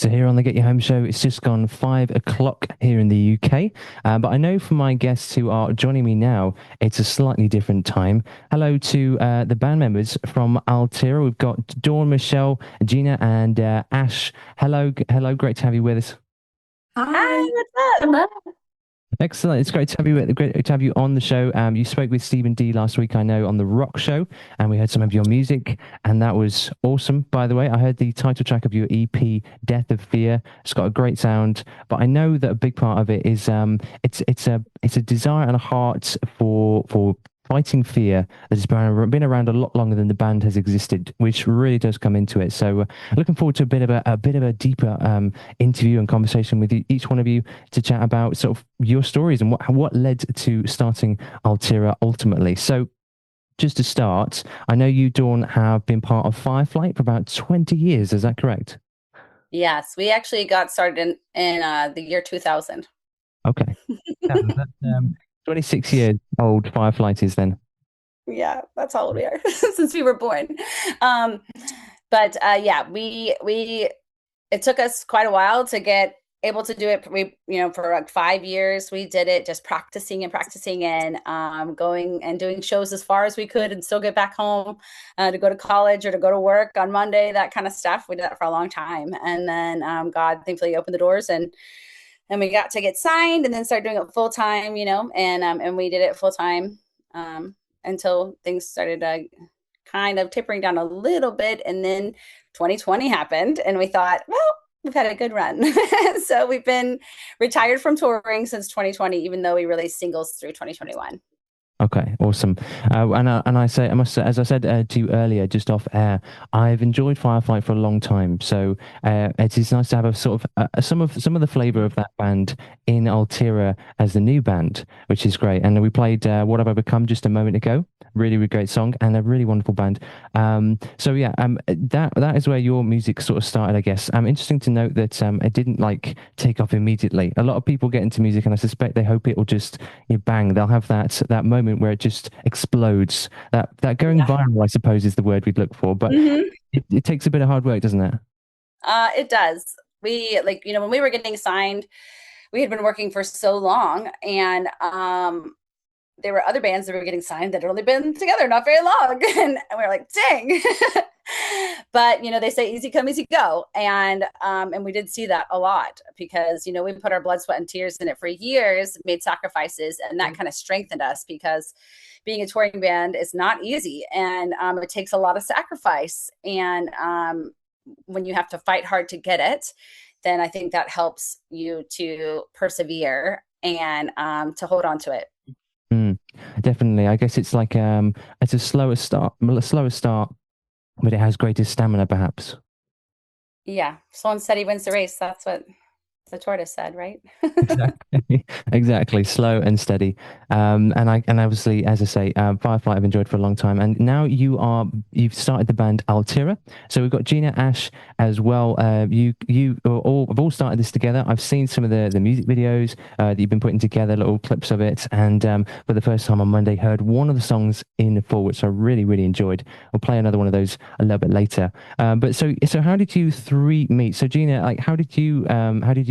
So here on the Get You Home show, it's just gone 5 o'clock here in the UK. But I know for my guests who are joining me now, it's a slightly different time. Hello to the band members from Altira. We've got Dawn, Michelle, Gina, and Ash. Hello. Great to have you with us. Hi, Hi, what's up? hello. Excellent. It's great to have you. Great to have you on the show. You spoke with Stephen D last week, I know, on the Rock Show, and we heard some of your music, and that was awesome. By the way, I heard the title track of your EP, "Death of Fear." It's got a great sound, but I know that a big part of it is it's a desire and a heart for fighting fear that has been around a lot longer than the band has existed, which really does come into it. So, looking forward to a bit of a deeper interview and conversation with each one of you to chat about sort of your stories and what led to starting Altira ultimately. So, just to start, I know you, Dawn, have been part of Fireflight for about 20 years. Is that correct? Yes, we actually got started in the year 2000. Okay. Yeah, that's, 26 years old Fireflight is then. Yeah, that's how old we are since we were born. Um, but yeah, we it took us quite a while to get able to do it. For like 5 years, we did it just practicing and practicing and going and doing shows as far as we could and still get back home to go to college or to go to work on Monday, that kind of stuff. We did that for a long time. And then God thankfully opened the doors and we got to get signed and then start doing it full time, and we did it full time until things started kind of tapering down a little bit. And then 2020 happened, and we thought, well, we've had a good run. So we've been retired from touring since 2020, even though we released singles through 2021. Okay, awesome. I must say, as I said to you earlier, just off air, I've enjoyed Firefly for a long time. So it is nice to have a sort of some of the flavor of that band in Altira as the new band, which is great. And we played "What Have I Become" just a moment ago. Really, really great song and a really wonderful band. So yeah, that is where your music sort of started, I guess. Interesting to note that it didn't like take off immediately. A lot of people get into music, and I suspect they hope it will just bang. They'll have that moment where it just explodes. That going Yeah. viral, I suppose, is the word we'd look for. But Hmm. it takes a bit of hard work, doesn't it? It does. We when we were getting signed, we had been working for so long, and there were other bands that were getting signed that had only been together not very long. And we were like, dang. But they say easy come, easy go. And we did see that a lot because, we put our blood, sweat, and tears in it for years, made sacrifices, and that kind of strengthened us because being a touring band is not easy. And it takes a lot of sacrifice. And when you have to fight hard to get it, then I think that helps you to persevere and to hold on to it. Mm, definitely. I guess it's like it's a slower start, but it has greater stamina, perhaps. Yeah. Slow and steady wins the race. That's what the tortoise said, right? Exactly, exactly. Slow and steady. And obviously, as I say, Firefly I've enjoyed for a long time, and now you've started the band Altira. So we've got Gina, Ash as well. You all have all started this together. I've seen some of the music videos that you've been putting together, little clips of it, and for the first time on Monday, heard one of the songs in full, which I really really enjoyed. We'll play another one of those a little bit later. But how did you three meet? So Gina, like, how did you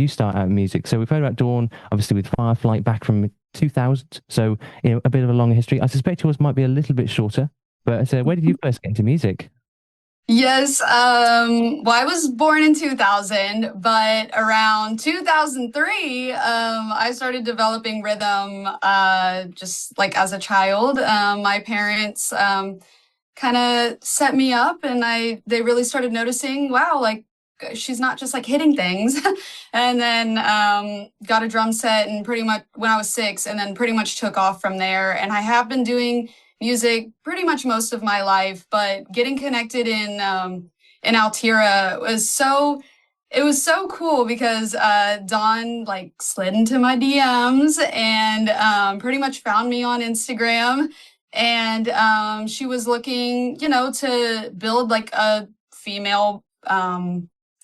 start out in music? So we've heard about Dawn, obviously with Fireflight back from 2000. So a bit of a longer history. I suspect yours might be a little bit shorter. But where did you first get into music? Yes, well, I was born in 2000, but around 2003, I started developing rhythm just like as a child. My parents kind of set me up and they really started noticing, wow, like she's not just like hitting things. And then got a drum set and pretty much when I was 6 and then pretty much took off from there. And I have been doing music pretty much most of my life, but getting connected in Altira it was so cool because Dawn like slid into my DMs and pretty much found me on Instagram. And she was looking, to build like a female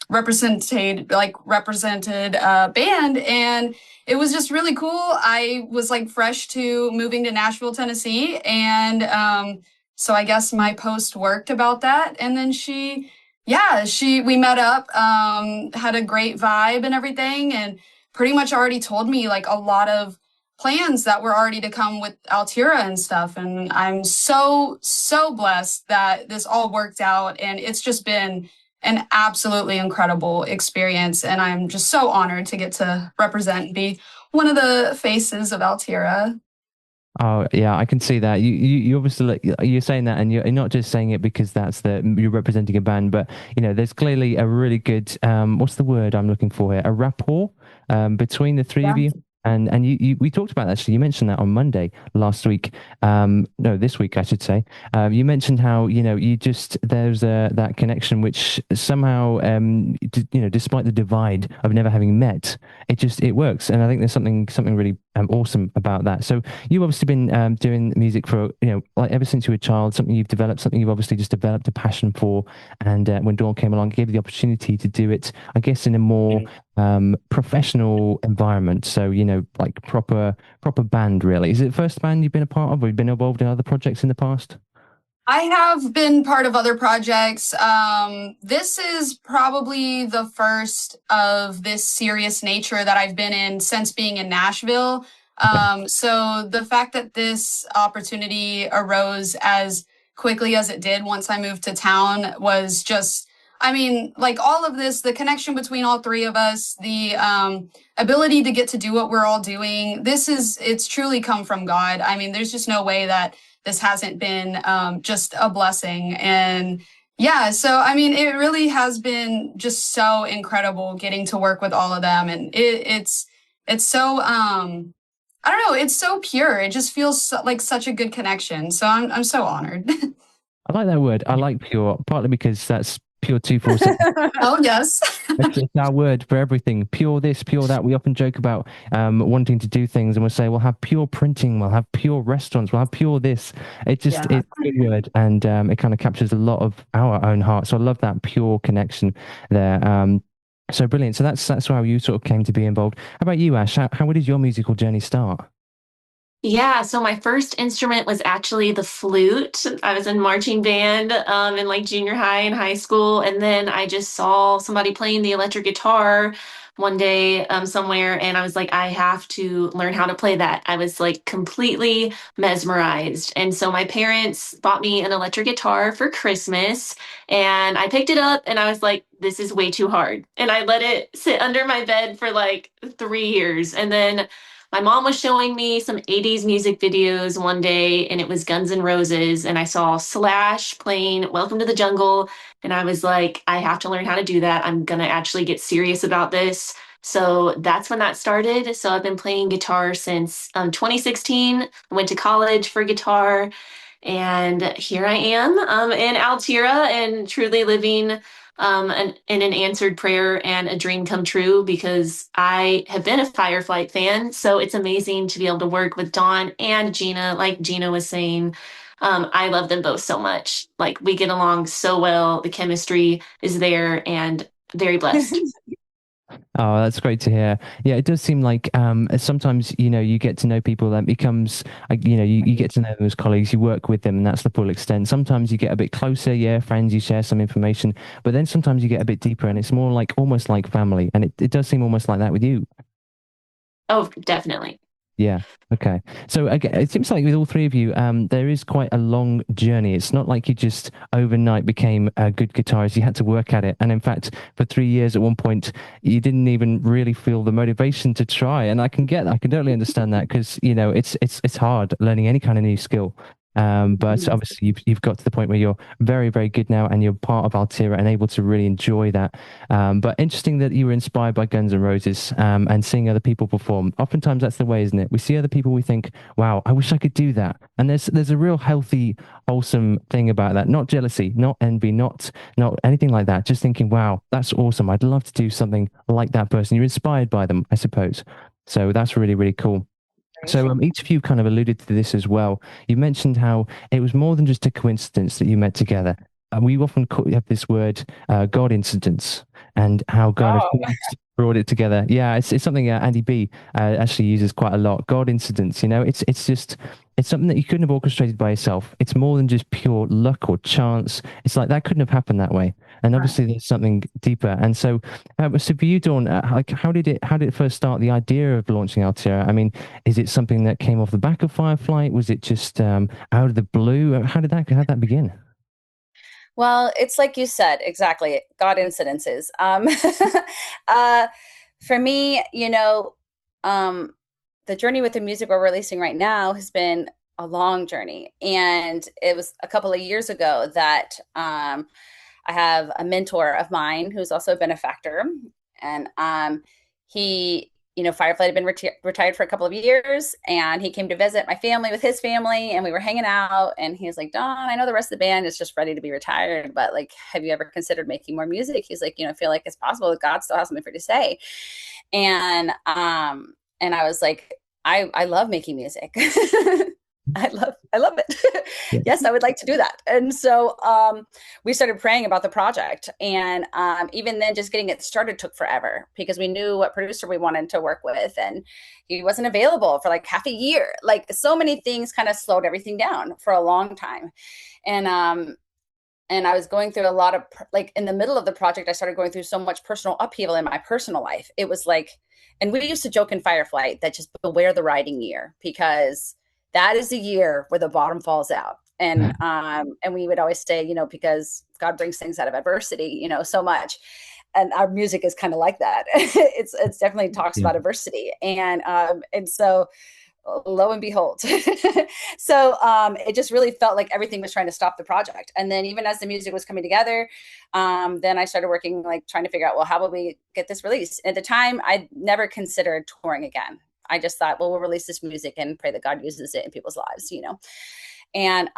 represented band, and it was just really cool. I was like fresh to moving to Nashville, Tennessee, and so I guess my post worked about that. And then she Yeah, we met up, had a great vibe and everything, and pretty much already told me like a lot of plans that were already to come with Altira and stuff. And I'm so blessed that this all worked out, and it's just been an absolutely incredible experience. And I'm just so honored to get to represent and be one of the faces of Altira. Oh yeah, I can see that. You obviously you're saying that, and you're not just saying it because you're representing a band, but there's clearly a really good what's the word I'm looking for here? A rapport between the three of you. And we talked about that, actually. You mentioned that on Monday last week. No, this week I should say. You mentioned how there's that connection which somehow despite the divide of never having met, it works. And I think there's something really awesome about that. So you've obviously been doing music for like ever since you were a child. Something you've developed, something you've obviously just developed a passion for. And when Dawn came along, gave you the opportunity to do it, I guess, in a more professional environment. So like proper band, really. Is it the first band you've been a part of, or you've been involved in other projects in the past? I have been part of other projects. This is probably the first of this serious nature that I've been in since being in Nashville. So the fact that this opportunity arose as quickly as it did once I moved to town was just, I mean, like all of this, the connection between all three of us, the ability to get to do what we're all doing, it's truly come from God. I mean, there's just no way that this hasn't been just a blessing. And yeah, so I mean, it really has been just so incredible getting to work with all of them. And it's so, I don't know, it's so pure. It just feels like such a good connection. So I'm so honored. I like that word. I like pure, partly because that's pure 247. Oh, yes. It's our word for everything. Pure this, pure that. We often joke about wanting to do things, and we'll say we'll have pure printing, we'll have pure restaurants, we'll have pure this. It's a good word, and it kind of captures a lot of our own heart. So I love that pure connection there. So brilliant. So that's how you sort of came to be involved. How about you, Ash? How did your musical journey start? Yeah, so my first instrument was actually the flute. I was in marching band in like junior high and high school, and then I just saw somebody playing the electric guitar one day somewhere, and I was like, I have to learn how to play that. I was like completely mesmerized. And so my parents bought me an electric guitar for Christmas, and I picked it up and I was like, this is way too hard. And I let it sit under my bed for like 3 years. And then my mom was showing me some 80s music videos one day, and it was Guns N' Roses, and I saw Slash playing Welcome to the Jungle, and I was like, I have to learn how to do that. I'm gonna actually get serious about this. So that's when that started. So I've been playing guitar since 2016. I went to college for guitar, and here I am in Altira and truly living in an answered prayer and a dream come true, because I have been a Fireflight fan. So it's amazing to be able to work with Dawn and Gina, like Gina was saying. I love them both so much. Like we get along so well. The chemistry is there, and very blessed. Oh, that's great to hear. Yeah, it does seem like sometimes, you get to know people that becomes, you get to know them as colleagues, you work with them, and that's the full extent. Sometimes you get a bit closer, yeah, friends, you share some information, but then sometimes you get a bit deeper and it's more like almost like family. And it does seem almost like that with you. Oh, definitely. Yeah. Okay. So again, it seems like with all three of you, there is quite a long journey. It's not like you just overnight became a good guitarist. You had to work at it. And in fact, for 3 years at one point, you didn't even really feel the motivation to try. And I can totally understand that, because, it's hard learning any kind of new skill. But obviously you've got to the point where you're very, very good now, and you're part of Altira and able to really enjoy that. But interesting that you were inspired by Guns N' Roses, and seeing other people perform. Oftentimes that's the way, isn't it? We see other people, we think, wow, I wish I could do that. And there's a real healthy, wholesome thing about that. Not jealousy, not envy, not anything like that. Just thinking, wow, that's awesome. I'd love to do something like that person. You're inspired by them, I suppose. So that's really, really cool. So each of you kind of alluded to this as well. You mentioned how it was more than just a coincidence that you met together. We often have this word, God incidents, and how God has brought it together. Yeah, it's something Andy B actually uses quite a lot. God incidents, it's something that you couldn't have orchestrated by yourself. It's more than just pure luck or chance. It's like that couldn't have happened that way. and obviously there's something deeper. And so, so for you, Dawn, like how did it first start? The idea of launching Altira. I mean, is it something that came off the back of Fireflight? Was it just out of the blue? How did that begin? Well, it's like you said, exactly. God incidences. For me, the journey with the music we're releasing right now has been a long journey. And it was a couple of years ago that I have a mentor of mine who's also a benefactor. And he, Fireflight had been retired for a couple of years, and he came to visit my family with his family, and we were hanging out, and he was like, Dawn, I know the rest of the band is just ready to be retired, but like, have you ever considered making more music? He's like, I feel like it's possible that God still has something for you to say. And I was like, I love making music. I love it. Yes, I would like to do that. And so we started praying about the project. And even then, just getting it started took forever because we knew what producer we wanted to work with. And he wasn't available for like half a year. Like so many things kind of slowed everything down for a long time. And I was going through a lot of, like in the middle of the project, I started going through so much personal upheaval in my personal life. It was like, and we used to joke in Fireflight that just beware the riding year, because that is the year where the bottom falls out. And we would always say, because God brings things out of adversity, so much. And our music is kind of like that. It's definitely talks about adversity. And so lo and behold. So it just really felt like everything was trying to stop the project. And then even as the music was coming together, then I started working, like trying to figure out, well, how will we get this released? At the time, I'd never considered touring again. I just thought, well, we'll release this music and pray that God uses it in people's lives, and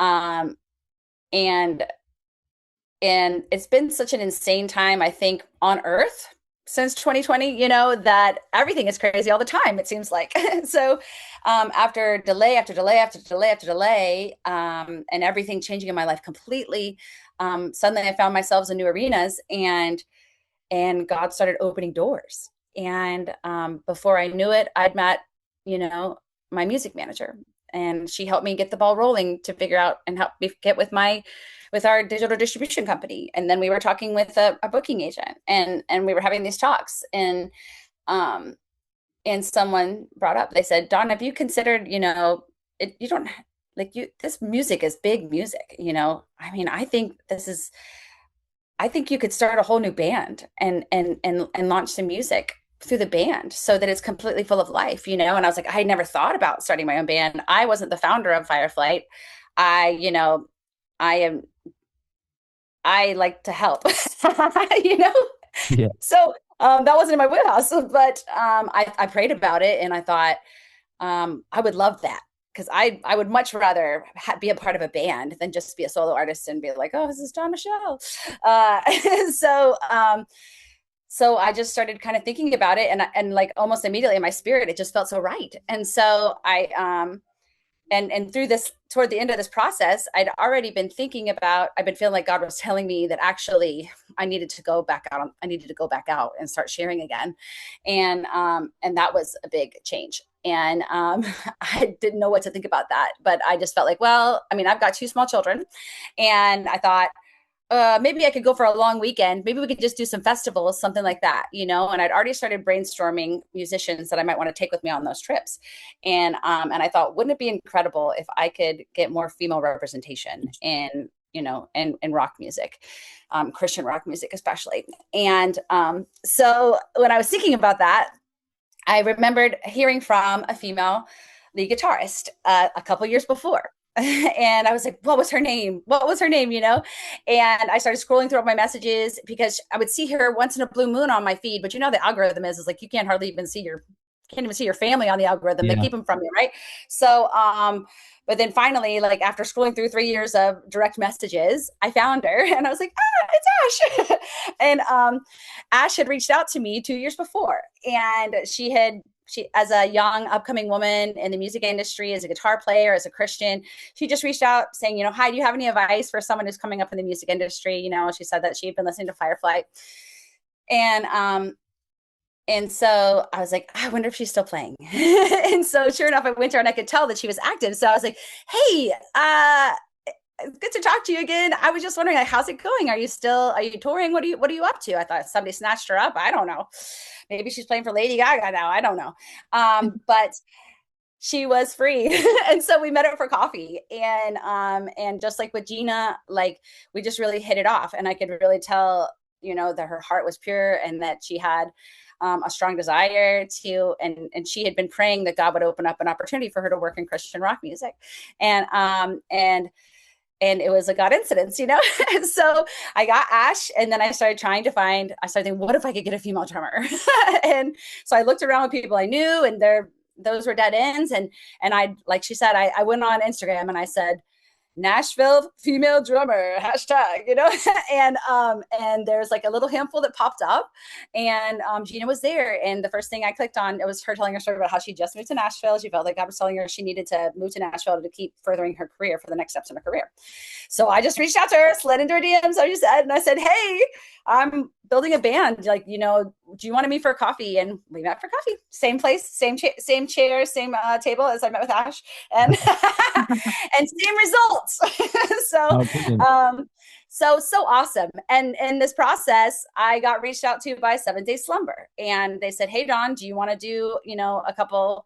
it's been such an insane time, I think, on earth since 2020, that everything is crazy all the time, it seems like. So after delay after delay after delay after delay, and everything changing in my life completely, suddenly I found myself in new arenas, and God started opening doors. And before I knew it, I'd met, my music manager, and she helped me get the ball rolling to figure out and help me get with our digital distribution company. And then we were talking with a booking agent, and we were having these talks, and someone brought up, they said, Dawn, have you considered, you don't like this music is big music, I mean, I think you could start a whole new band and launch some music through the band so that it's completely full of life, And I was like, I had never thought about starting my own band. I wasn't the founder of Fireflight. I like to help, Yeah. So that wasn't in my wheelhouse, but I prayed about it, and I thought I would love that, because I would much rather be a part of a band than just be a solo artist and be like, oh, this is Dawn Michele. So I just started kind of thinking about it, and like almost immediately in my spirit, it just felt so right. And so I and through this, toward the end of this process, I'd already been thinking about, I've been feeling like God was telling me that actually I needed to go back out. I needed to go back out and start sharing again. And that was a big change. And I didn't know what to think about that, but I just felt like, well, I mean, I've got 2 small children, and I thought, maybe I could go for a long weekend. Maybe we could just do some festivals, something like that, and I'd already started brainstorming musicians that I might want to take with me on those trips. And I thought, wouldn't it be incredible if I could get more female representation in rock music, Christian rock music, especially. And so when I was thinking about that, I remembered hearing from a female lead guitarist a couple years before. And I was like, what was her name? And I started scrolling through all my messages, because I would see her once in a blue moon on my feed. But the algorithm is like, you can't even see your family on the algorithm. They keep them from you, right? So, but then finally, like after scrolling through 3 years of direct messages, I found her, and I was like, it's Ash. And Ash had reached out to me 2 years before, and she, as a young upcoming woman in the music industry, as a guitar player, as a Christian, she just reached out saying, hi, do you have any advice for someone who's coming up in the music industry? She said that she'd been listening to Fireflight. And so I was like, I wonder if she's still playing. And so sure enough, I went to her, and I could tell that she was active. So I was like, hey, good to talk to you again. I was just wondering, like, how's it going? Are you touring? What are you up to? I thought somebody snatched her up. I don't know. Maybe she's playing for Lady Gaga now. I don't know. But she was free. And so we met up for coffee, and just like with Gina, like we just really hit it off, and I could really tell, that her heart was pure and that she had a strong desire to, and she had been praying that God would open up an opportunity for her to work in Christian rock music. And it was a God incident, And so I got Ash, and then I started thinking, what if I could get a female drummer? And so I looked around with people I knew, and those were dead ends. And I, like she said, I went on Instagram and I said, Nashville female drummer hashtag, and there's like a little handful that popped up, and Gina was there, and the first thing I clicked on, it was her telling her story about how she just moved to Nashville. She felt like God was telling her she needed to move to Nashville to keep furthering her career for the next steps in her career. So I just reached out to her, slid into her DMs, and I said, hey, I'm building a band. Like, do you want to meet for a coffee? And we met for coffee. Same place, same chair, same table as I met with Ash, and and same results. So awesome. And in this process, I got reached out to by 7 Day Slumber, and they said, hey, Dawn, do you want to do, a couple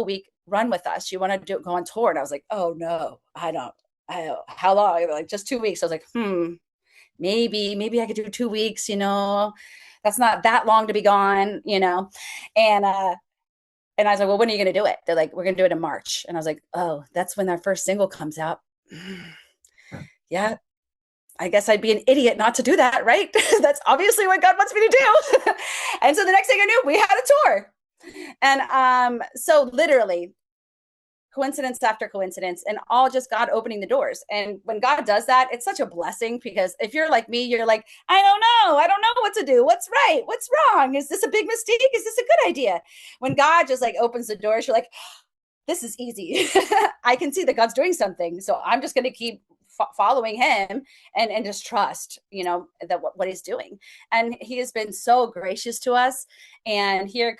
week run with us? You want to go on tour? And I was like, oh no, I don't. How long? Like just 2 weeks. I was like, maybe I could do 2 weeks, that's not that long to be gone, and I was like, well, when are you going to do it? They're like, we're going to do it in March. And I was like, oh, that's when our first single comes out. Yeah, I guess I'd be an idiot not to do that, right? That's obviously what God wants me to do. And so the next thing I knew, we had a tour. And so literally, coincidence after coincidence, and all just God opening the doors. And when God does that, it's such a blessing, because if you're like me, you're like, I don't know what to do. What's right? What's wrong? Is this a big mistake? Is this a good idea? When God just like opens the doors, you're like, this is easy. I can see that God's doing something. So I'm just going to keep following him and just trust, that what he's doing. And he has been so gracious to us. And here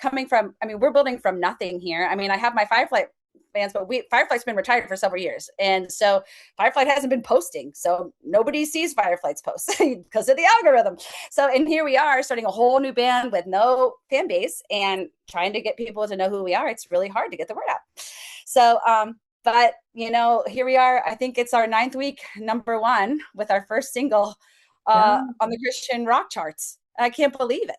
we're building from nothing here. I have my Fireflight fans, but Fireflight's been retired for several years, and so Fireflight hasn't been posting, so nobody sees Fireflight's posts because of the algorithm. So, and here we are starting a whole new band with no fan base and trying to get people to know who we are. It's really hard to get the word out. So but here we are. I think it's our 9th week, #1 with our first single on the Christian rock charts. I can't believe it.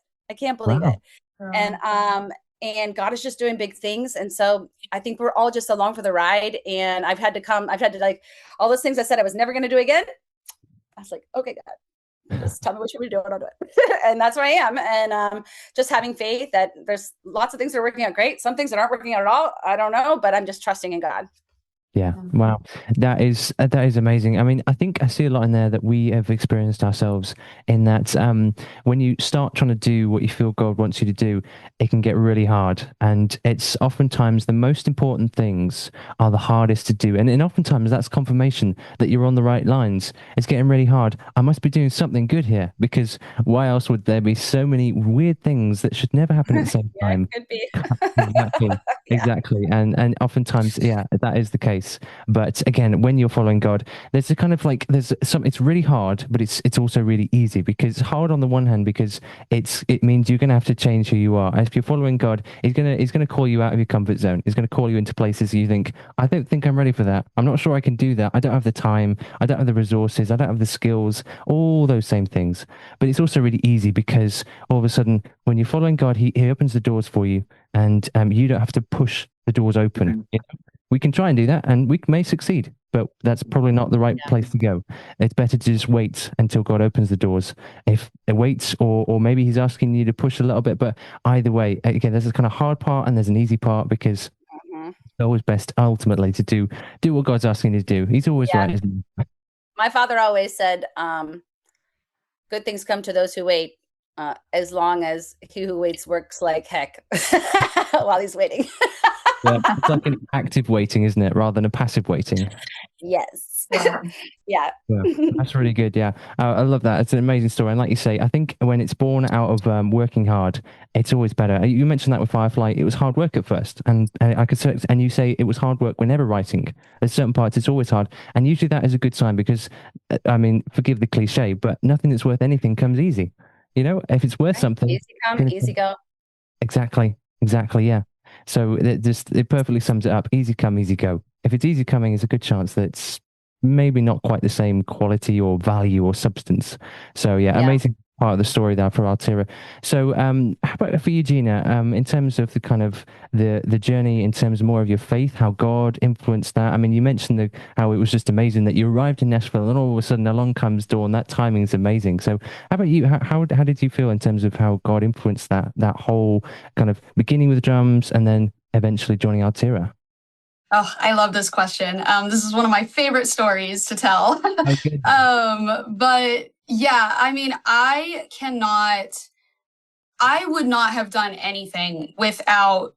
And God is just doing big things. And so I think we're all just along for the ride. And I've had to like all those things I said I was never going to do again. I was like, okay, God, just tell me what you want me to do and I'll do it. And that's where I am. And just having faith that there's lots of things that are working out great. Some things that aren't working out at all, I don't know, but I'm just trusting in God. Yeah. Wow. That is amazing. I think I see a lot in there that we have experienced ourselves, in that when you start trying to do what you feel God wants you to do, it can get really hard. And it's oftentimes the most important things are the hardest to do. And oftentimes that's confirmation that you're on the right lines. It's getting really hard. I must be doing something good here, because why else would there be so many weird things that should never happen at the same time? It could be. Exactly. Exactly. And oftentimes, that is the case. But again, when you're following God, there's a kind of like, it's really hard, but it's also really easy, because it's hard on the one hand, because it means you're going to have to change who you are. If you're following God, he's going to call you out of your comfort zone. He's going to call you into places you think, I don't think I'm ready for that. I'm not sure I can do that. I don't have the time. I don't have the resources. I don't have the skills, all those same things. But it's also really easy, because all of a sudden, when you're following God, he opens the doors for you, and you don't have to push the doors open. We can try and do that, and we may succeed, but that's probably not the right place to go. It's better to just wait until God opens the doors. If it waits, or maybe he's asking you to push a little bit, but either way, again, there's a kind of hard part and there's an easy part, because it's always best ultimately to do what God's asking you to do. He's always right, isn't he? My father always said, good things come to those who wait, as long as he who waits works like heck while he's waiting. Yeah, it's like an active waiting, isn't it, rather than a passive waiting? Yes. Yeah. Yeah. Yeah, that's really good. Yeah, I love that. It's an amazing story. And like you say, I think when it's born out of working hard, it's always better. You mentioned that with Fireflight, it was hard work at first, and I could say, and you say it was hard work whenever writing. There's certain parts it's always hard, and usually that is a good sign because, I mean, forgive the cliche, but nothing that's worth anything comes easy. You know, if it's worth something, Easy come, easy go. exactly, exactly, yeah. So it perfectly sums it up. Easy come, easy go. If it's easy coming, there's a good chance that it's maybe not quite the same quality or value or substance. So yeah, Yeah. amazing part of the story there for Altira. So how about for you, Gina? In terms of the kind of the journey, in terms more of your faith, how God influenced that. I mean, you mentioned how it was just amazing that you arrived in Nashville and all of a sudden along comes Dawn. That timing is amazing. So how about you? How did you feel in terms of how God influenced that whole kind of beginning with drums and then eventually joining Altira? Oh, I love this question. This is one of my favorite stories to tell. Oh, good. But yeah, I mean, I would not have done anything without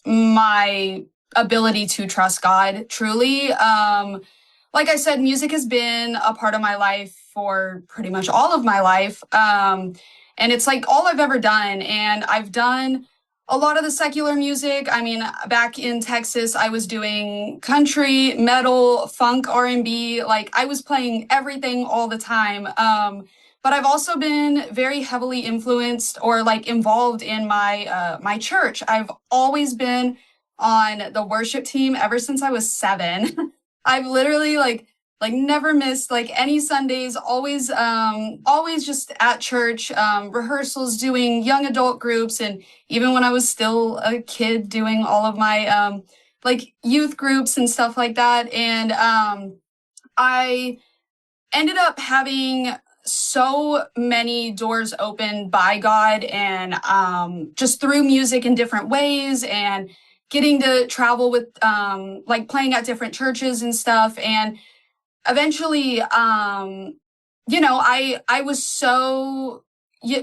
my ability to trust God truly. Like I said, music has been a part of my life for pretty much all of my life. And it's like all I've ever done. And I've done a lot of the secular music. I mean, back in Texas, I was doing country, metal, funk, R&B. Like I was playing everything all the time. But I've also been very heavily influenced or like involved in my church. I've always been on the worship team ever since I was 7. I've literally like never missed like any Sundays, always just at church, rehearsals, doing young adult groups, and even when I was still a kid doing all of my like youth groups and stuff like that. And I ended up having so many doors opened by God and just through music in different ways and getting to travel with like playing at different churches and stuff. And eventually, I was so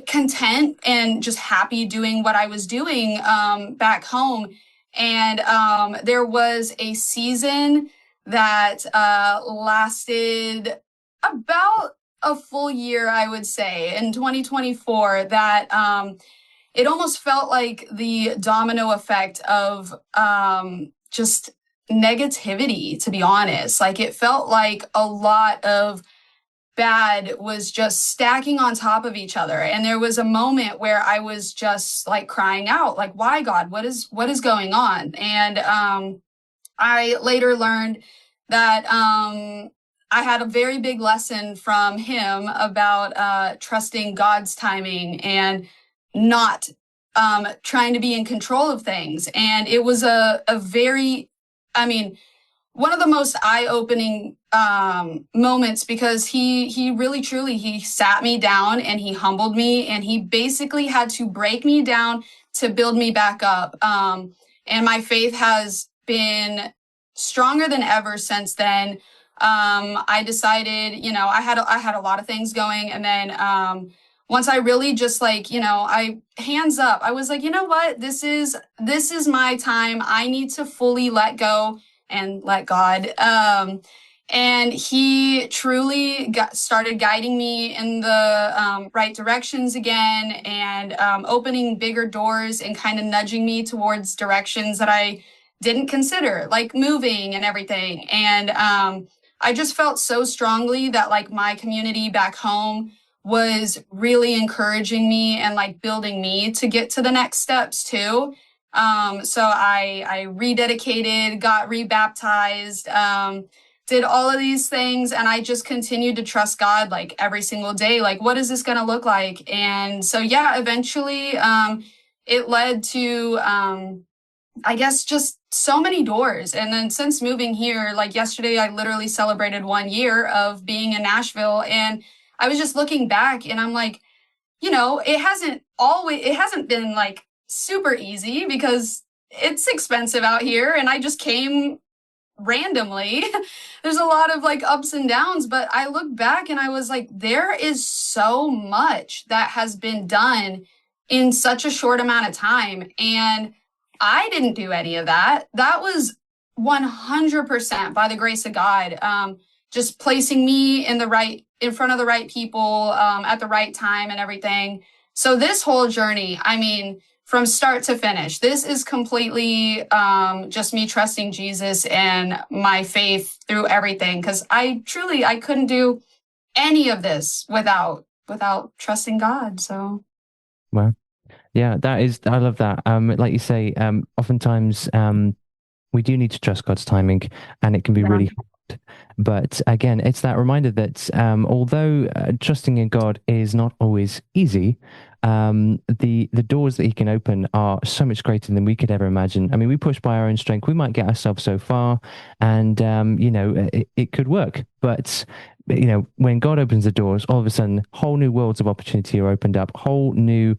content and just happy doing what I was doing back home. And there was a season that lasted about a full year, I would say, in 2024, that it almost felt like the domino effect of just negativity, to be honest. Like it felt like a lot of bad was just stacking on top of each other. And there was a moment where I was just like crying out, like, why, God, what is going on? And I later learned that I had a very big lesson from him about trusting God's timing and not trying to be in control of things. And it was a very, I mean, one of the most eye-opening moments, because he really truly he sat me down and he humbled me and he basically had to break me down to build me back up. And my faith has been stronger than ever since then. I decided, I had a lot of things going, and then once I really just like, I hands up, I was like, you know what, this is my time. I need to fully let go and let God. And he truly started guiding me in the right directions again, and opening bigger doors and kind of nudging me towards directions that I didn't consider, like moving and everything. And I just felt so strongly that like my community back home was really encouraging me and like building me to get to the next steps too. So I rededicated, got rebaptized, did all of these things, and I just continued to trust God like every single day. Like, what is this going to look like? And so, yeah, eventually it led to, I guess, just so many doors. And then since moving here, like yesterday, I literally celebrated 1 year of being in Nashville. And I was just looking back and I'm like, it hasn't been like super easy because it's expensive out here. And I just came randomly. There's a lot of like ups and downs, but I look back and I was like, there is so much that has been done in such a short amount of time. And I didn't do any of that. That was 100% by the grace of God. just placing me in front of the right people at the right time and everything. So this whole journey, I mean, from start to finish, this is completely just me trusting Jesus and my faith through everything. Because I couldn't do any of this without trusting God. So Well, yeah, I love that. Like you say, oftentimes we do need to trust God's timing, and it can be yeah, really hard. But again, it's that reminder that although trusting in God is not always easy, the doors that He can open are so much greater than we could ever imagine. I mean, we push by our own strength, we might get ourselves so far, and it could work. But when God opens the doors, all of a sudden, whole new worlds of opportunity are opened up, whole new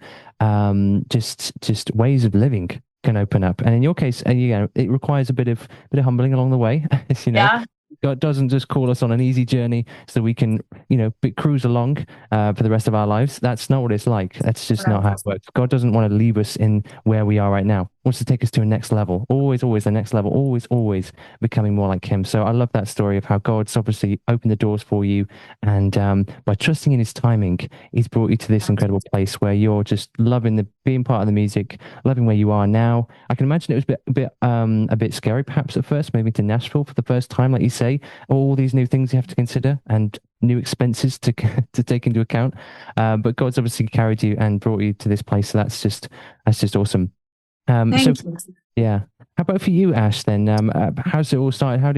just ways of living can open up. And in your case, it requires a bit of humbling along the way. yeah, God doesn't just call us on an easy journey so we can, cruise along for the rest of our lives. That's not what it's like. That's just not how it works. God doesn't want to leave us in where we are right now. He wants to take us to a next level. Always, always the next level. Always, always becoming more like Him. So I love that story of how God's obviously opened the doors for you, and by trusting in His timing, He's brought you to this incredible place where you're just loving being part of the music, loving where you are now. I can imagine it was a bit scary, perhaps at first, maybe to Nashville for the first time, like you say, all these new things you have to consider and new expenses to take into account. But God's obviously carried you and brought you to this place. So that's just awesome. So thank you. yeah. How about for you, Ash? Then, how's it all started? How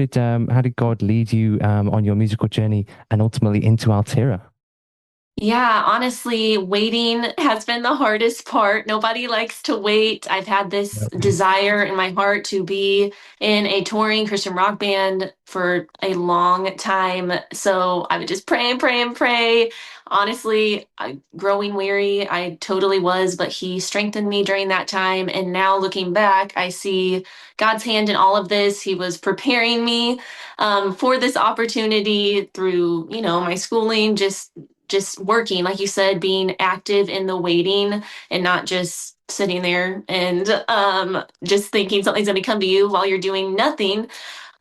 did God lead you on your musical journey and ultimately into Altira? Yeah, honestly, waiting has been the hardest part. Nobody likes to wait. I've had this desire in my heart to be in a touring Christian rock band for a long time. So I would just pray and pray and pray. Honestly, growing weary, I totally was, but He strengthened me during that time. And now looking back, I see God's hand in all of this. He was preparing me for this opportunity through, my schooling, just working, like you said, being active in the waiting and not just sitting there and just thinking something's going to come to you while you're doing nothing.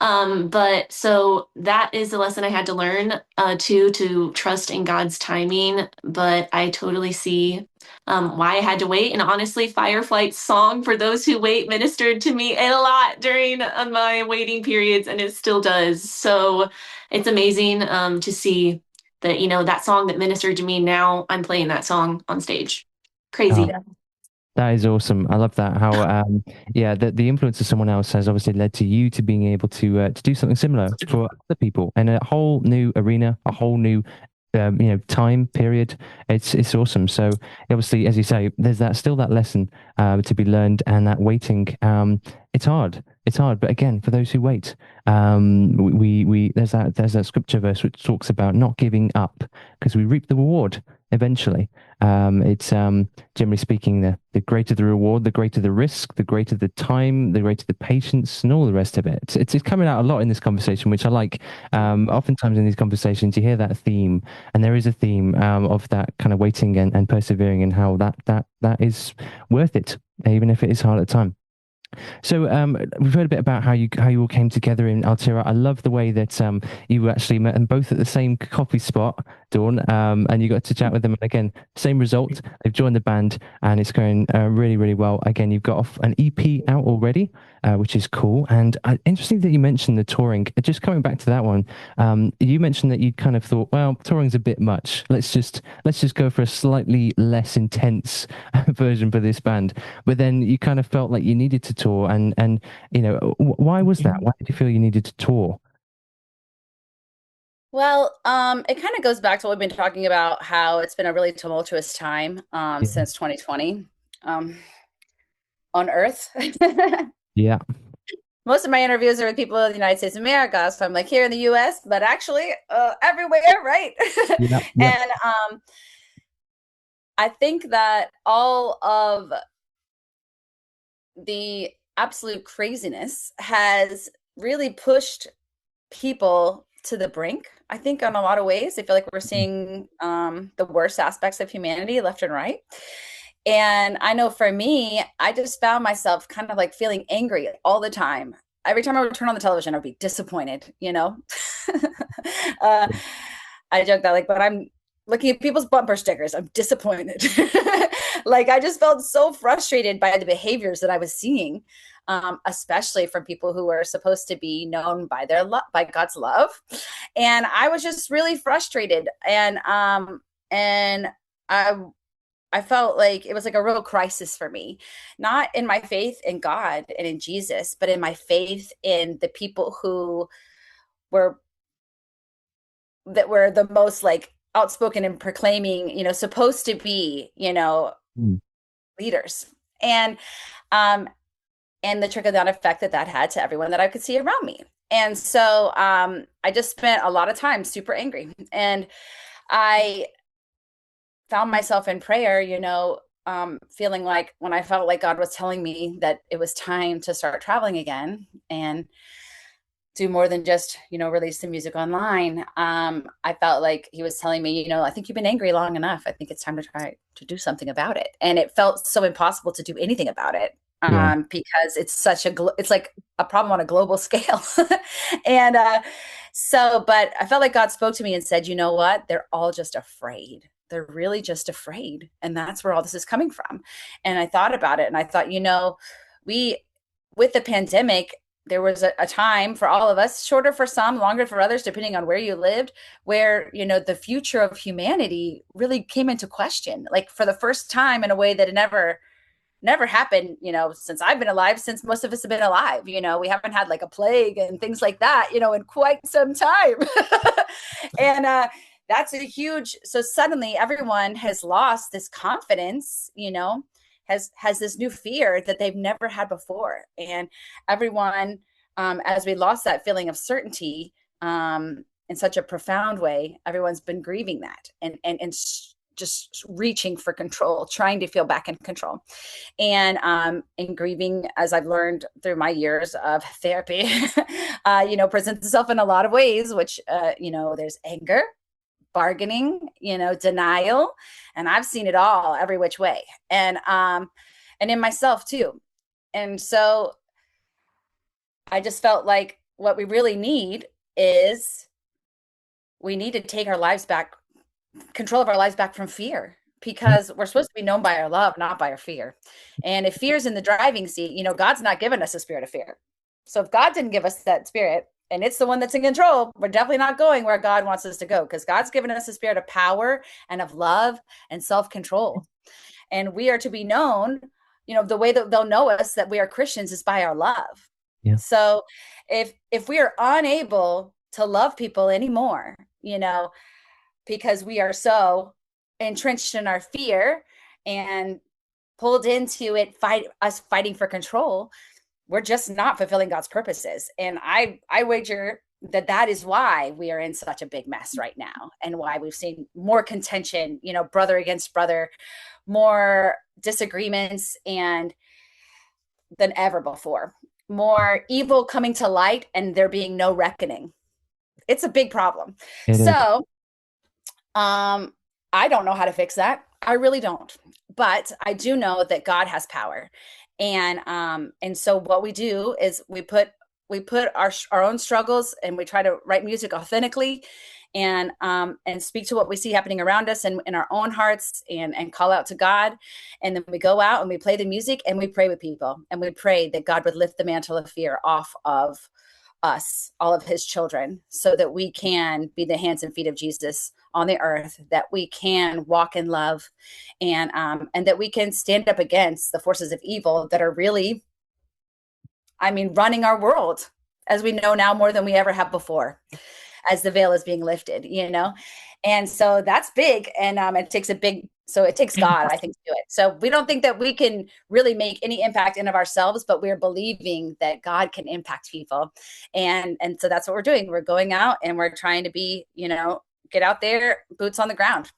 But so that is the lesson I had to learn to trust in God's timing. But I totally see why I had to wait. And honestly, Fireflight's song For Those Who Wait ministered to me a lot during my waiting periods, and it still does. So it's amazing to see that, that song that ministered to me, now I'm playing that song on stage. Crazy. Oh, that is awesome. I love that. How, the influence of someone else has obviously led to you to being able to do something similar for other people in a whole new arena, a whole new, time period. It's awesome. So obviously, as you say, there's that lesson to be learned, and that waiting. It's hard. It's hard. But again, for those who wait, we there's that scripture verse which talks about not giving up because we reap the reward eventually. It's generally speaking, the greater the reward, the greater the risk, the greater the time, the greater the patience, and all the rest of it. It's coming out a lot in this conversation, which I like. Oftentimes in these conversations, you hear that theme, and there is a theme of that kind of waiting and persevering, and how that is worth it, even if it is hard at the time. So we've heard a bit about how you all came together in Altira. I love the way that you actually met them both at the same coffee spot, Dawn, and you got to chat with them. And again, same result. They've joined the band, and it's going really, really well. Again, you've got off an EP out already, which is cool. And interesting that you mentioned the touring. Just coming back to that one, you mentioned that you kind of thought, well, touring's a bit much. Let's just go for a slightly less intense version for this band. But then you kind of felt like you needed to tour, and why was that? Why did you feel you needed to tour? Well, it kind of goes back to what we've been talking about, how it's been a really tumultuous time since 2020 on Earth. Yeah. Most of my interviews are with people in the United States of America, so I'm like here in the U.S., but actually everywhere, right? Yeah. And I think that all of the absolute craziness has really pushed people to the brink. I think in a lot of ways, I feel like we're seeing the worst aspects of humanity left and right. And I know for me, I just found myself kind of like feeling angry all the time. every time I would turn on the television, I'd be disappointed, you know? uh, I joke that like, but I'm looking at people's bumper stickers. I'm disappointed. Like I just felt so frustrated by the behaviors that I was seeing, especially from people who were supposed to be known by their love, by God's love. And I was just really frustrated. And I I felt like it was like a real crisis for me, not in my faith in God and in Jesus, but in my faith in the people who were that were the most like outspoken and proclaiming, supposed to be, Mm. leaders. And um and the trickle down effect that that had to everyone that I could see around me. And so I just spent a lot of time super angry. And I found myself in prayer, feeling like when I felt like God was telling me that it was time to start traveling again and do more than just, release the music online. I felt like he was telling me, I think you've been angry long enough. I think it's time to try to do something about it. And it felt so impossible to do anything about it. Yeah. Because it's such it's like a problem on a global scale. And but I felt like God spoke to me and said, you know what? They're all just afraid. They're really just afraid. And that's where all this is coming from. And I thought about it and I thought, with the pandemic, there was a time for all of us, shorter for some, longer for others, depending on where you lived, where, the future of humanity really came into question, like for the first time in a way that it never happened, since I've been alive, since most of us have been alive. We haven't had like a plague and things like that, in quite some time. And that's a huge, so suddenly everyone has lost this confidence, has this new fear that they've never had before. And everyone, as we lost that feeling of certainty, in such a profound way, everyone's been grieving that and just reaching for control, trying to feel back in control. And grieving, as I've learned through my years of therapy, presents itself in a lot of ways, which, there's anger, bargaining, denial, and I've seen it all every which way. And in myself too. And so I just felt like what we really need is we need to take our lives back, control of our lives back from fear, because we're supposed to be known by our love, not by our fear. And if fear's in the driving seat, God's not given us a spirit of fear. So if God didn't give us that spirit and it's the one that's in control, we're definitely not going where God wants us to go, because God's given us a spirit of power and of love and self-control. And we are to be known, the way that they'll know us that we are Christians is by our love. Yeah. So if we are unable to love people anymore, because we are so entrenched in our fear and pulled into it, fighting for control, we're just not fulfilling God's purposes. And I wager that is why we are in such a big mess right now, and why we've seen more contention, brother against brother, more disagreements and than ever before, more evil coming to light and there being no reckoning. It's a big problem. So I don't know how to fix that. I really don't. But I do know that God has power. And so what we do is we put our own struggles, and we try to write music authentically and speak to what we see happening around us and in our own hearts, and call out to God. And then we go out and we play the music and we pray with people, and we pray that God would lift the mantle of fear off of us, all of his children, so that we can be the hands and feet of Jesus on the earth, that we can walk in love, and that we can stand up against the forces of evil that are really, running our world, as we know now more than we ever have before, as the veil is being lifted, And so that's big. And it takes God, I think, to do it. So we don't think that we can really make any impact in of ourselves, but we're believing that God can impact people. And so that's what we're doing. We're going out and we're trying to be, get out there, boots on the ground.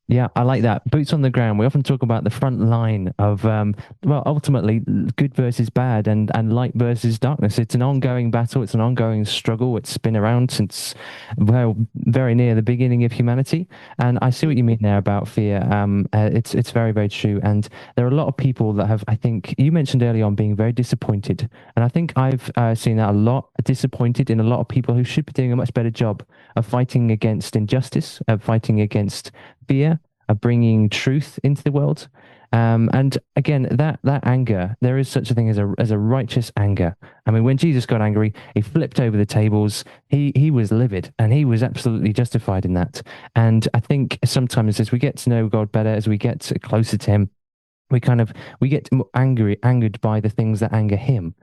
Yeah, I like that. Boots on the ground. We often talk about the front line of, well, ultimately good versus bad and light versus darkness. It's an ongoing battle. It's an ongoing struggle. It's been around since, well, very near the beginning of humanity. And I see what you mean there about fear. It's very, very true. And there are a lot of people that have, I think you mentioned early on being very disappointed. And I think I've seen that a lot, disappointed in a lot of people who should be doing a much better job of fighting against injustice, of fighting against fear, of bringing truth into the world. And again, that anger, there is such a thing as a righteous anger. I mean, when Jesus got angry, he flipped over the tables. He was livid, and he was absolutely justified in that. And I think sometimes as we get to know God better, as we get closer to Him, we get angered by the things that anger Him.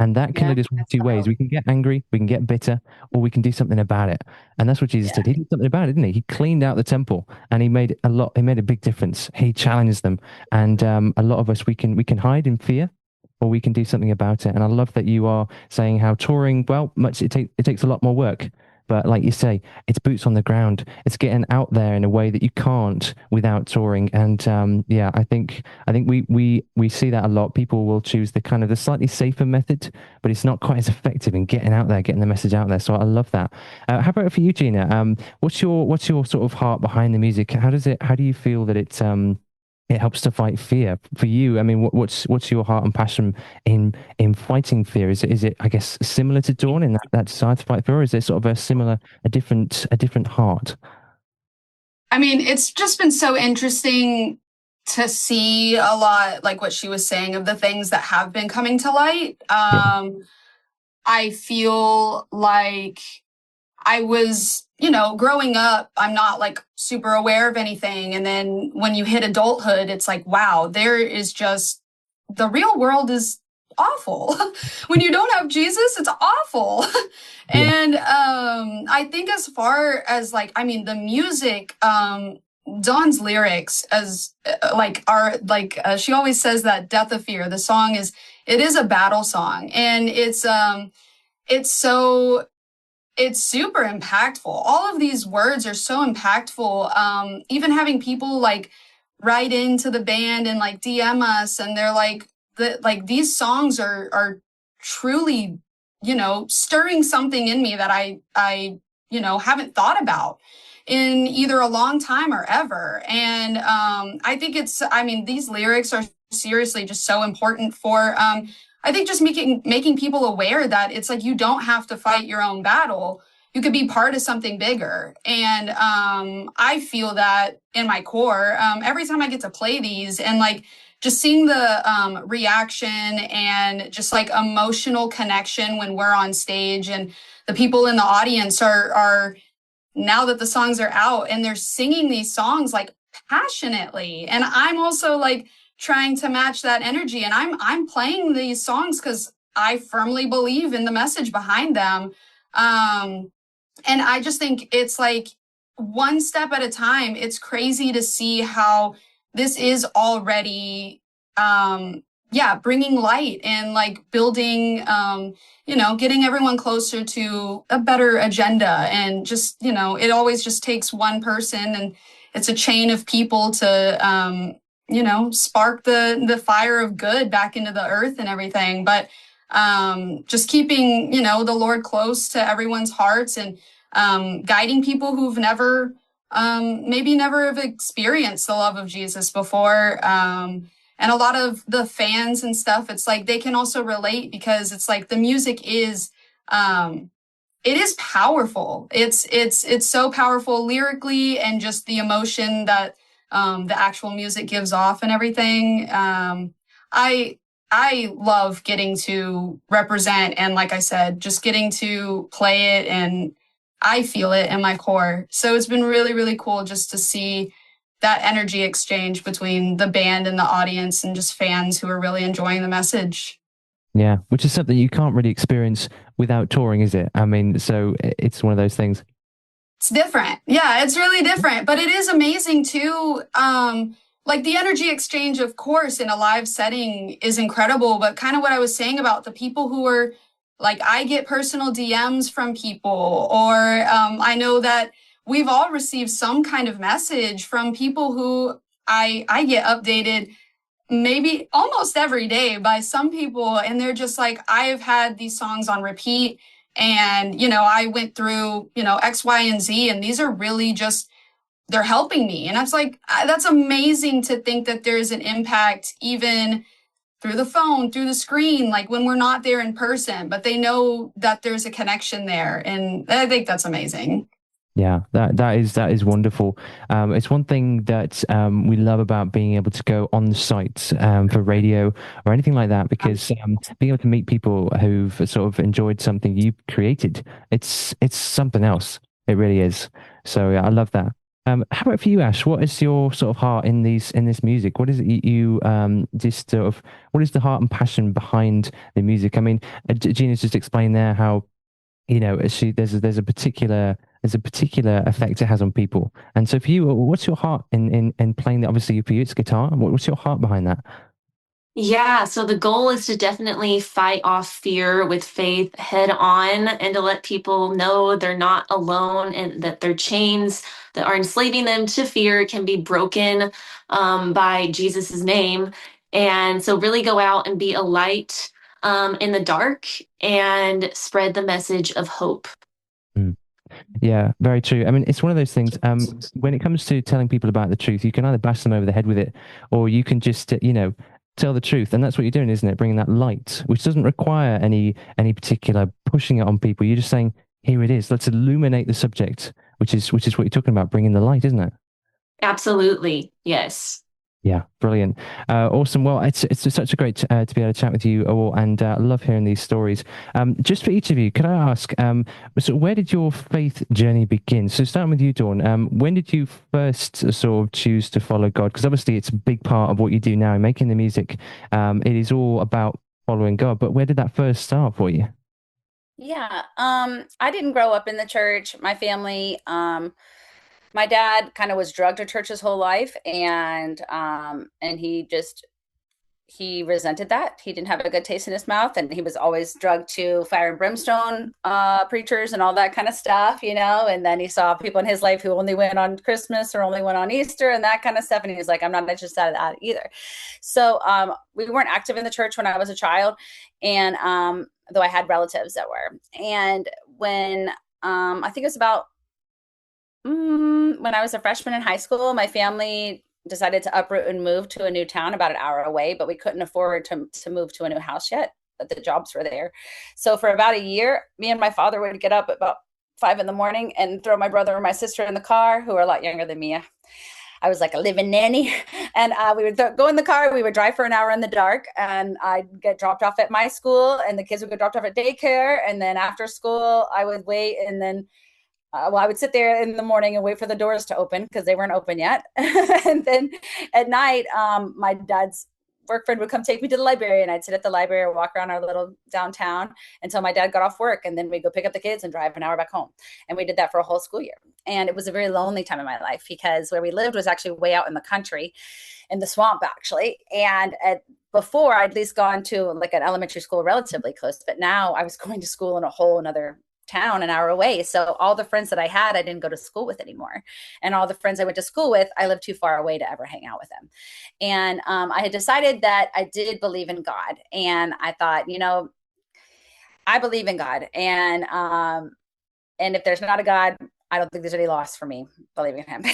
And that can Yeah, lead us one of that's two the ways. hope. We can get angry, we can get bitter, or we can do something about it. And that's what Jesus Yeah. did. He did something about it, didn't he? He cleaned out the temple, and he made a big difference. He challenged them. And a lot of us, we can hide in fear, or we can do something about it. And I love that you are saying how touring, well, it takes a lot more work. But like you say, it's boots on the ground. It's getting out there in a way that you can't without touring. And yeah, I think we see that a lot. People will choose the kind of the slightly safer method, but it's not quite as effective in getting out there, getting the message out there. So I love that. How about for you, Gina? What's your sort of heart behind the music? How do you feel that it helps to fight fear for you? I mean, what's your heart and passion in fighting fear? Is it I guess similar to Dawn in that desire to fight fear, or is there sort of a different heart? I mean, it's just been so interesting to see a lot, like what she was saying, of the things that have been coming to light. Yeah, I feel like I was, growing up, I'm not like super aware of anything. And then when you hit adulthood, it's like, wow, there is just the real world is awful. When you don't have Jesus, it's awful. yeah, And I think as far as like, I mean, the music, Dawn's lyrics as like are like she always says that death of fear. The song it is a battle song, and it's so it's super impactful. All of these words are so impactful. Even having people like write into the band and like DM us, and they're like these songs are truly, stirring something in me that I haven't thought about in either a long time or ever. And I think I mean, these lyrics are seriously just so important for I think just making people aware that it's like you don't have to fight your own battle. You could be part of something bigger. And I feel that in my core every time I get to play these, and like just seeing the reaction and just like emotional connection when we're on stage, and the people in the audience are now that the songs are out and they're singing these songs like passionately, and I'm also like trying to match that energy, and I'm playing these songs because I firmly believe in the message behind them. And I just think it's like one step at a time. It's crazy to see how this is already yeah, bringing light and like building getting everyone closer to a better agenda. And just, it always just takes one person, and it's a chain of people to spark the fire of good back into the earth and everything. But just keeping, the Lord close to everyone's hearts, and guiding people who've maybe never have experienced the love of Jesus before. And a lot of the fans and stuff, it's like they can also relate, because it's like the music is it is powerful. It's so powerful lyrically, and just the emotion that the actual music gives off and everything. I love getting to represent, and like I said, just getting to play it, and I feel it in my core. So it's been really, really cool just to see that energy exchange between the band and the audience, and just fans who are really enjoying the message. yeah. Which is something you can't really experience without touring, is it? I mean, so it's one of those things. It's different. Yeah, it's really different, but it is amazing too. Like the energy exchange, of course, in a live setting is incredible, but kind of what I was saying about the people who are like, I get personal DMs from people, or I know that we've all received some kind of message from people who I get updated maybe almost every day by some people, and they're just like, I've had these songs on repeat, and I went through X, Y, and Z, and these are really just, they're helping me. And that's like, that's amazing to think that there's an impact even through the phone, through the screen, like when we're not there in person, but they know that there's a connection there. And I think that's amazing. Yeah, that is wonderful. It's one thing that we love about being able to go on the site for radio or anything like that, because being able to meet people who've sort of enjoyed something you've created, it's something else. It really is. So yeah, I love that. How about for you, Ash? What is your sort of heart in this music? What is it you just sort of, what is the heart and passion behind the music? I mean, Gina's just explained there how there's a particular effect it has on people. And so for you, what's your heart in playing that? Obviously for you it's guitar. What's your heart behind that? Yeah, so the goal is to definitely fight off fear with faith head on, and to let people know they're not alone, and that their chains that are enslaving them to fear can be broken by Jesus's name. And so really go out and be a light in the dark and spread the message of hope. Mm. Yeah, very true. I mean, it's one of those things. When it comes to telling people about the truth, you can either bash them over the head with it, or you can just, tell the truth. And that's what you're doing, isn't it? Bringing that light, which doesn't require any particular pushing it on people. You're just saying, here it is. Let's illuminate the subject, which is what you're talking about, bringing the light, isn't it? Absolutely. Yes. Yeah, brilliant. Awesome. Well, it's such a great to be able to chat with you all, and I love hearing these stories. Just for each of you, could I ask, so where did your faith journey begin? So starting with you, Dawn, when did you first sort of choose to follow God? Because obviously it's a big part of what you do now, making the music. It is all about following God, but where did that first start for you? Yeah, I didn't grow up in the church. My family, my dad kind of was drugged to church his whole life, and he resented that. He didn't have a good taste in his mouth, and he was always drugged to fire and brimstone preachers and all that kind of stuff, and then he saw people in his life who only went on Christmas or only went on Easter and that kind of stuff, and he was like, I'm not interested in that either. So we weren't active in the church when I was a child, and though I had relatives that were. And when I think it was about when I was a freshman in high school, my family decided to uproot and move to a new town about an hour away, but we couldn't afford to move to a new house yet, but the jobs were there. So for about a year, me and my father would get up at about 5 a.m. and throw my brother and my sister in the car, who are a lot younger than me. I was like a living nanny, and we would go in the car. We would drive for an hour in the dark, and I'd get dropped off at my school, and the kids would get dropped off at daycare. And then after school, I would wait, and then I would sit there in the morning and wait for the doors to open because they weren't open yet. And then at night, my dad's work friend would come take me to the library, and I'd sit at the library or walk around our little downtown until my dad got off work. And then we'd go pick up the kids and drive an hour back home. And we did that for a whole school year. And it was a very lonely time in my life because where we lived was actually way out in the country, in the swamp, actually. And before, I'd at least gone to like an elementary school relatively close, but now I was going to school in a whole another town an hour away. So all the friends that I had, I didn't go to school with anymore. And all the friends I went to school with, I lived too far away to ever hang out with them. And I had decided that I did believe in God. And I thought, I believe in God. And if there's not a God, I don't think there's any loss for me believing in him.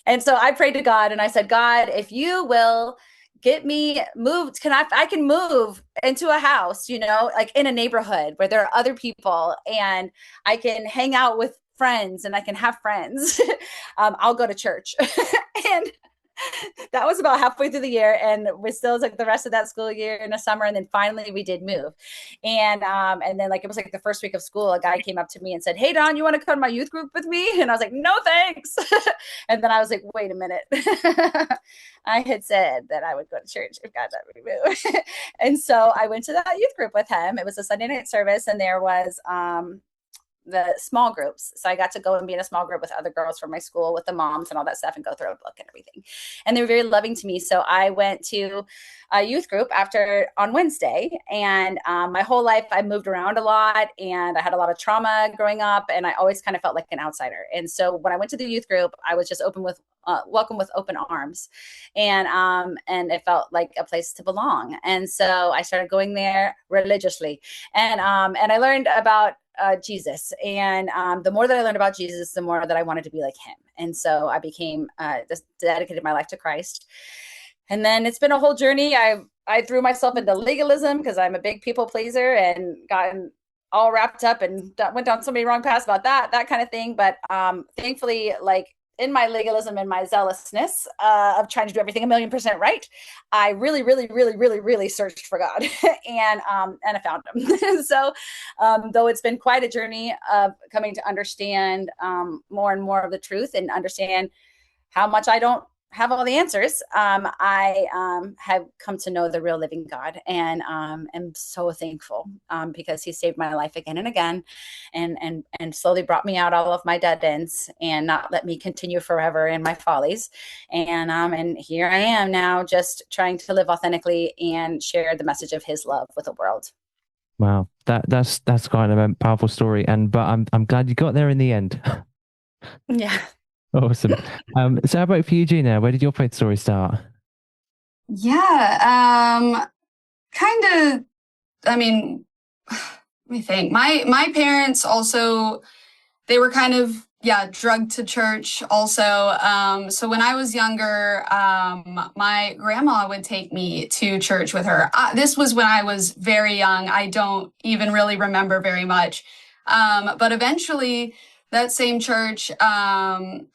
And so I prayed to God and I said, God, if you will get me moved, I can move into a house, like in a neighborhood where there are other people and I can hang out with friends and I can have friends. I'll go to church. And that was about halfway through the year, and we still like the rest of that school year in the summer. And then finally we did move. And then like, it was like the first week of school, a guy came up to me and said, hey, Dawn, you want to come to my youth group with me? And I was like, no, thanks. And then I was like, wait a minute. I had said that I would go to church if God let me move. And so I went to that youth group with him. It was a Sunday night service, and there was the small groups. So I got to go and be in a small group with other girls from my school, with the moms and all that stuff, and go through a book and everything. And they were very loving to me. So I went to a youth group on Wednesday. And my whole life I moved around a lot, and I had a lot of trauma growing up, and I always kind of felt like an outsider. And so when I went to the youth group, I was just welcome with open arms, and it felt like a place to belong. And so I started going there religiously, and I learned about Jesus. And the more that I learned about Jesus, the more that I wanted to be like him. And so I became just dedicated my life to Christ. And then it's been a whole journey. I threw myself into legalism because I'm a big people pleaser, and gotten all wrapped up and went down so many wrong paths about that kind of thing. But thankfully, like, in my legalism and my zealousness of trying to do everything 1,000,000% right, I really, really, really, really, really searched for God, and I found him. So though it's been quite a journey of coming to understand more and more of the truth, and understand how much I don't have all the answers, I have come to know the real living God, and am so thankful because he saved my life again and again, and slowly brought me out all of my dead ends, and not let me continue forever in my follies. And here I am now, just trying to live authentically and share the message of his love with the world. Wow, that's quite a powerful story, but I'm glad you got there in the end. Yeah. Awesome. So how about for you, Gina? Where did your faith story start? Yeah, kind of, I mean, let me think. My parents also, they were kind of, drugged to church also. So when I was younger, my grandma would take me to church with her. This was when I was very young. I don't even really remember very much. But eventually, that same church,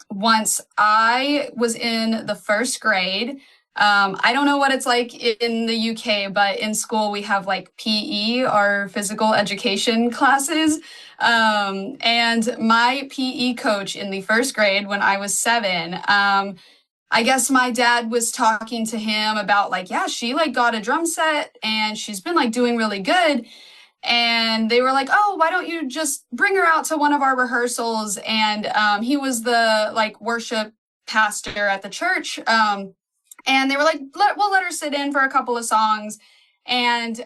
once I was in the first grade, I don't know what it's like in the UK, but in school we have like PE, or physical education classes. And my PE coach in the first grade, when I was 7, I guess my dad was talking to him about, like, yeah, she like got a drum set and she's been like doing really good. And they were like, oh, why don't you just bring her out to one of our rehearsals? And he was the like worship pastor at the church. And they were like, we'll let her sit in for a couple of songs. And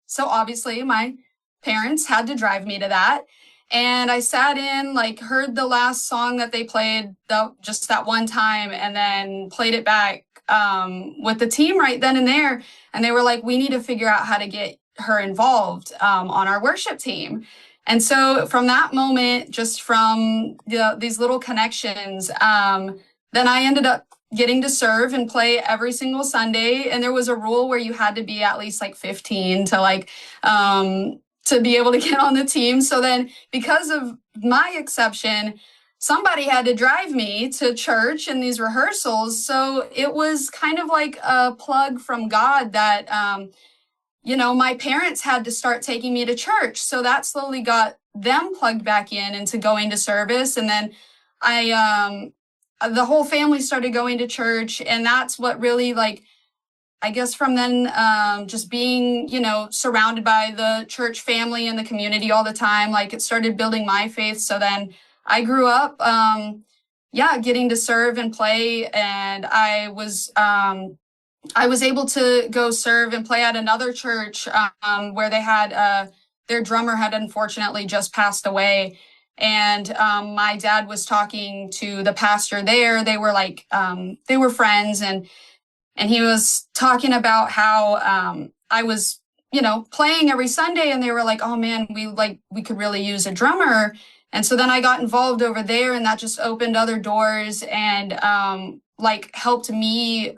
so obviously my parents had to drive me to that. And I sat in, like, heard the last song that they played just that one time, and then played it back with the team right then and there. And they were like, we need to figure out how to get her involved on our worship team. And so from that moment, just from these little connections, then I ended up getting to serve and play every single Sunday. And there was a rule where you had to be at least like 15 to be able to get on the team. So then, because of my exception, somebody had to drive me to church and these rehearsals. So it was kind of like a plug from God that my parents had to start taking me to church. So that slowly got them plugged back into going to service. And then the whole family started going to church. And that's what really, like, I guess from then, just being, surrounded by the church family and the community all the time, like, it started building my faith. So then I grew up, getting to serve and play. And I was able to go serve and play at another church where they had their drummer had unfortunately just passed away. And my dad was talking to the pastor there. They were like, they were friends. And he was talking about how I was, playing every Sunday. And they were like, oh, man, we could really use a drummer. And so then I got involved over there, and that just opened other doors and helped me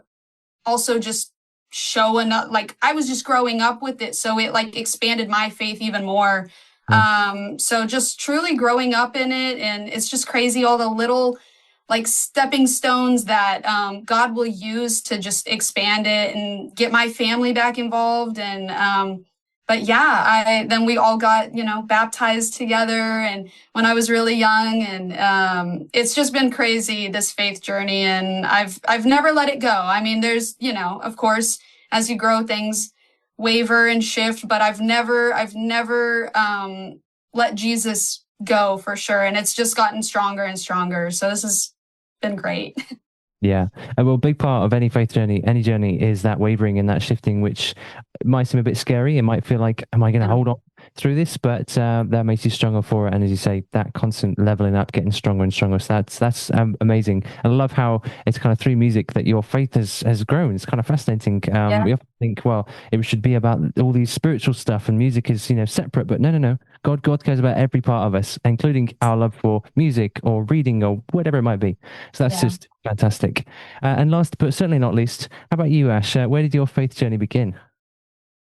also just show enough, like, I was just growing up with it. So it like expanded my faith even more. So just truly growing up in it. And it's just crazy, all the little like stepping stones that God will use to just expand it and get my family back involved. And but yeah, then we all got, baptized together, and when I was really young, and it's just been crazy, this faith journey, and I've never let it go. I mean, there's, of course, as you grow, things waver and shift, but I've never let Jesus go for sure. And it's just gotten stronger and stronger. So this has been great. Yeah. Well, a big part of any faith journey, any journey, is that wavering and that shifting, which might seem a bit scary. It might feel like, am I going to hold on through this? But that makes you stronger for it. And as you say, that constant leveling up, getting stronger and stronger. So that's amazing. I love how it's kind of through music that your faith has grown. It's kind of fascinating. We often think, well, it should be about all these spiritual stuff and music is, separate. But no. God cares about every part of us, including our love for music or reading or whatever it might be. So that's just fantastic. And last but certainly not least, how about you, Ash? Where did your faith journey begin?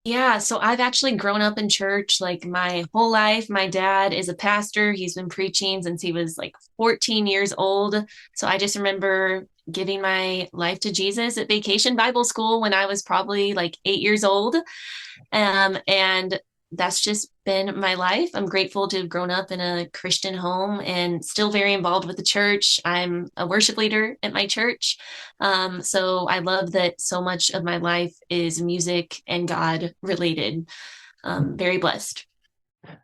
Yeah, so I've actually grown up in church like my whole life. My dad is a pastor. He's been preaching since he was like 14 years old. So I just remember giving my life to Jesus at Vacation Bible School when I was probably like 8 years old. And that's just been my life. I'm grateful to have grown up in a Christian home and still very involved with the church. I'm a worship leader at my church. So I love that so much of my life is music and God related. Very blessed.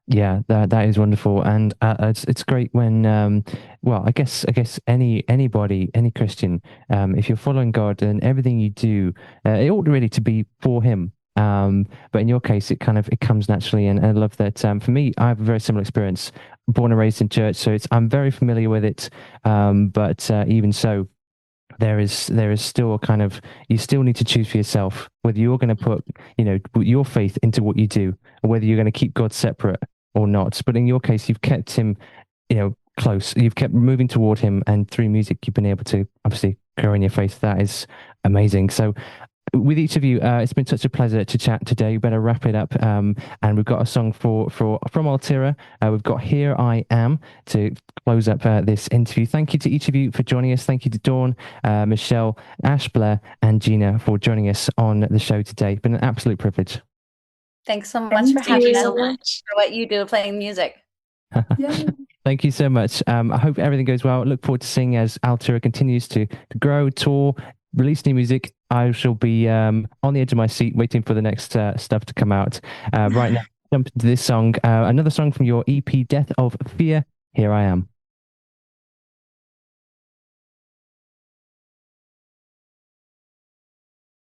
Yeah, that is wonderful, and it's great when well, I guess anybody, any Christian, if you're following God and everything you do, it ought really to be for Him. But in your case, it comes naturally, and I love that. For me, I have a very similar experience. Born and raised in church, so I'm very familiar with it. But even so, there is still a kind of, you still need to choose for yourself whether you're going to put your faith into what you do, or whether you're going to keep God separate or not. But in your case, you've kept Him close. You've kept moving toward Him, and through music, you've been able to obviously grow in your faith. That is amazing. So with each of you, it's been such a pleasure to chat today. We better wrap it up. And we've got a song from Altira. We've got Here I Am to close up this interview. Thank you to each of you for joining us. Thank you to Dawn, Michele, Ash, Blair, and Gina for joining us on the show today. It's been an absolute privilege. Thanks so much for Thank having you us, so much for what you do, playing music. Thank you so much. I hope everything goes well. Look forward to seeing as Altira continues to grow, tour, release new music. I shall be on the edge of my seat waiting for the next stuff to come out. Right now, jump into this song, another song from your EP, Death of Fear. Here I Am.